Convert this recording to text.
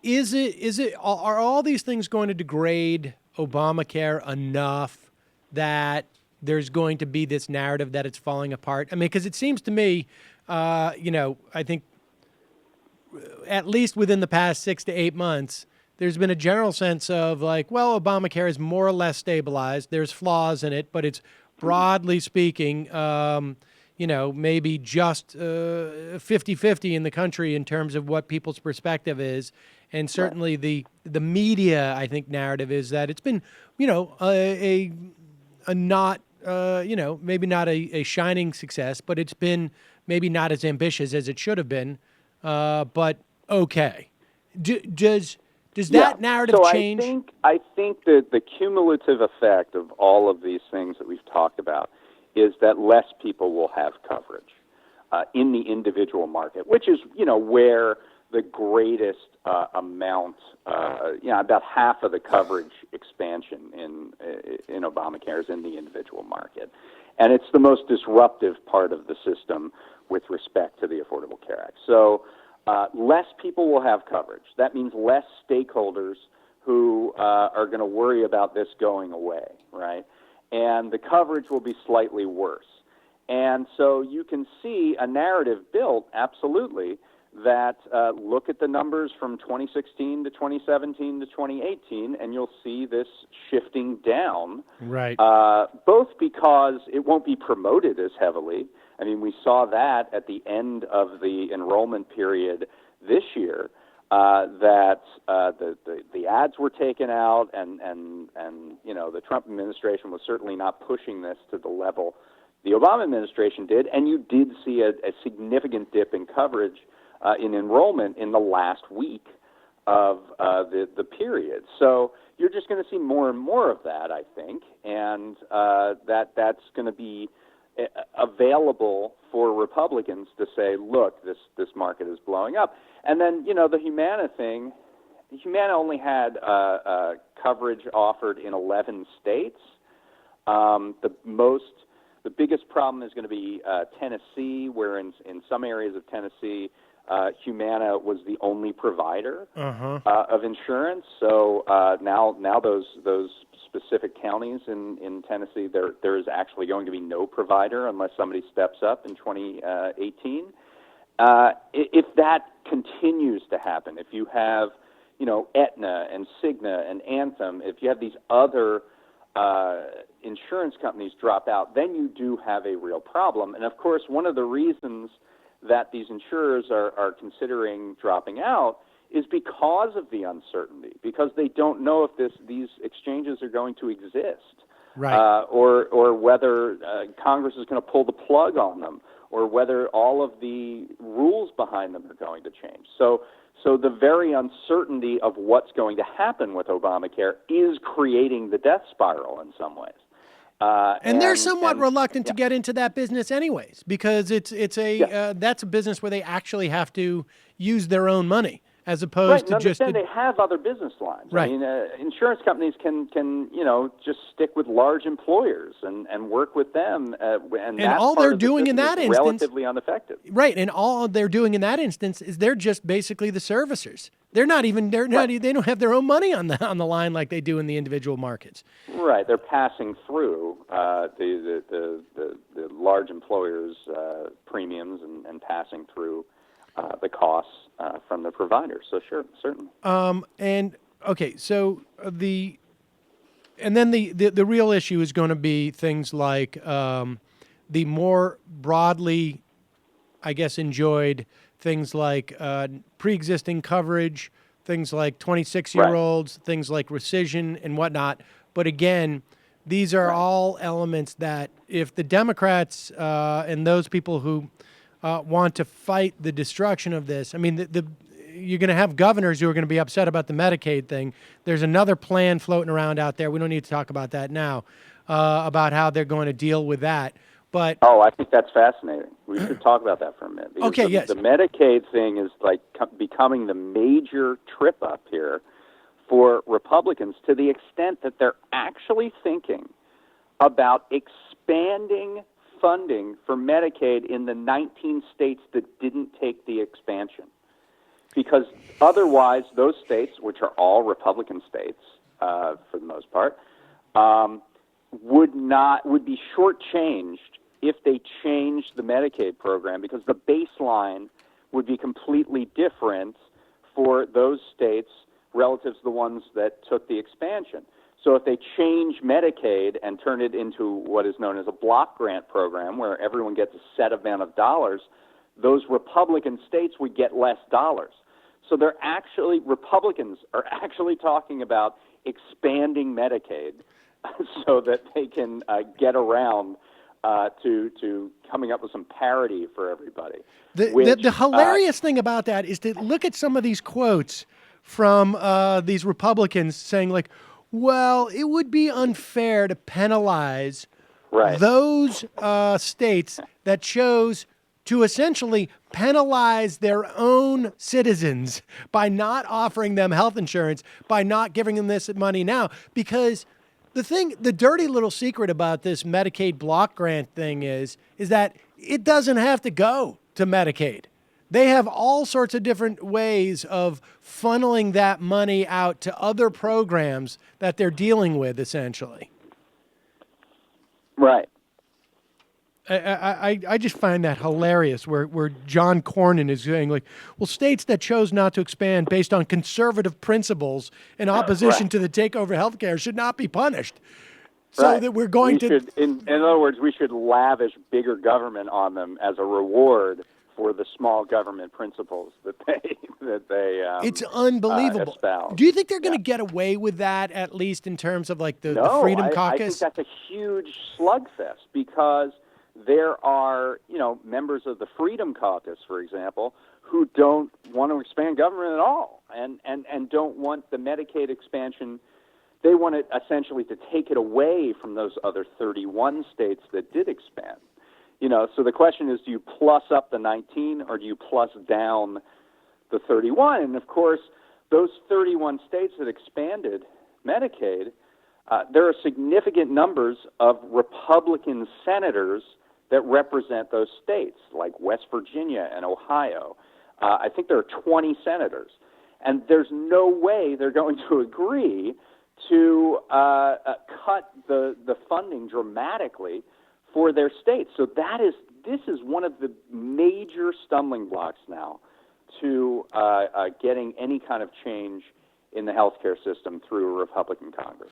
Are all these things going to degrade Obamacare enough that there's going to be this narrative that it's falling apart? I mean, because it seems to me, I think at least within the past 6 to 8 months, there's been a general sense of like, well, Obamacare is more or less stabilized. There's flaws in it, but it's broadly speaking, maybe just 50-50 in the country in terms of what people's perspective is. And certainly the media, I think, narrative is that it's been, a not, maybe not a shining success, but it's been maybe not as ambitious as it should have been, but okay. Does that narrative change? I think that the cumulative effect of all of these things that we've talked about is that less people will have coverage in the individual market, which is, where the greatest amount, about half of the coverage expansion in Obamacare is in the individual market. And it's the most disruptive part of the system with respect to the Affordable Care Act. So less people will have coverage. That means less stakeholders who are going to worry about this going away, right? And the coverage will be slightly worse. And so you can see a narrative built, absolutely, that look at the numbers from 2016 to 2017 to 2018, and you'll see this shifting down. Right. Both because it won't be promoted as heavily. I mean, we saw that at the end of the enrollment period this year, that the ads were taken out, and the Trump administration was certainly not pushing this to the level the Obama administration did, and you did see a significant dip in coverage in enrollment in the last week of the period. So you're just going to see more and more of that, I think, and that's going to be available for Republicans to say, look, this market is blowing up. And then, the Humana thing, Humana only had coverage offered in 11 states. The biggest problem is going to be Tennessee, where in some areas of Tennessee, Humana was the only provider of insurance. So now those specific counties in Tennessee, there is actually going to be no provider unless somebody steps up in 2018. If that continues to happen, if you have, Aetna and Cigna and Anthem, if you have these other insurance companies drop out, then you do have a real problem. And of course, one of the reasons that these insurers are considering dropping out is because of the uncertainty, because they don't know if these exchanges are going to exist, right? Or whether Congress is going to pull the plug on them, or whether all of the rules behind them are going to change. So the very uncertainty of what's going to happen with Obamacare is creating the death spiral in some ways. And they're somewhat reluctant to get into that business anyways, because it's that's a business where they actually have to use their own money as opposed to just. They have other business lines. Right. I mean, insurance companies can just stick with large employers and work with them, and all they're doing in that instance relatively unaffected. Right, and all they're doing in that instance is they're just basically the servicers. They don't have their own money on the line like they do in the individual markets. Right, they're passing through the large employers' premiums and passing through the costs from the providers. So sure, certainly. And okay, so the real issue is going to be things like the more broadly, I guess, enjoyed things like pre-existing coverage, things like 26-year-olds, things like rescission and whatnot. But again, these are all elements that if the Democrats and those people who want to fight the destruction of this, I mean, you're going to have governors who are going to be upset about the Medicaid thing. There's another plan floating around out there. We don't need to talk about that now, about how they're going to deal with that. But I think that's fascinating. We should talk about that for a minute. Okay, yes. The Medicaid thing is like becoming the major trip up here for Republicans, to the extent that they're actually thinking about expanding funding for Medicaid in the 19 states that didn't take the expansion. because otherwise those states, which are all Republican states for the most part, would be shortchanged if they changed the Medicaid program, because the baseline would be completely different for those states relative to the ones that took the expansion. So if they change Medicaid and turn it into what is known as a block grant program, where everyone gets a set amount of dollars, those Republican states would get less dollars. So Republicans are actually talking about expanding Medicaid so that they can get around to coming up with some parity for everybody. The hilarious thing about that is to look at some of these quotes from these Republicans saying, like, well, it would be unfair to penalize those states that chose to essentially penalize their own citizens by not offering them health insurance, by not giving them this money now. Because the dirty little secret about this Medicaid block grant thing is that it doesn't have to go to Medicaid. They have all sorts of different ways of funneling that money out to other programs that they're dealing with, essentially. Right. I just find that hilarious where John Cornyn is saying, like, well, states that chose not to expand based on conservative principles in opposition to the takeover of healthcare should not be punished. So that we're going in other words, we should lavish bigger government on them as a reward for the small government principles that they it's unbelievable. espouse. Do you think they're going to get away with that, at least in terms of like the Freedom Caucus? I think that's a huge slugfest, because there are, members of the Freedom Caucus, for example, who don't want to expand government at all and don't want the Medicaid expansion. They want it essentially to take it away from those other 31 states that did expand. So the question is, do you plus up the 19 or do you plus down the 31? And of course, those 31 states that expanded Medicaid, there are significant numbers of Republican senators that represent those states, like West Virginia and Ohio. I think there are 20 senators. And there's no way they're going to agree to cut the funding dramatically for their states. So this is one of the major stumbling blocks now to getting any kind of change in the healthcare system through a Republican Congress.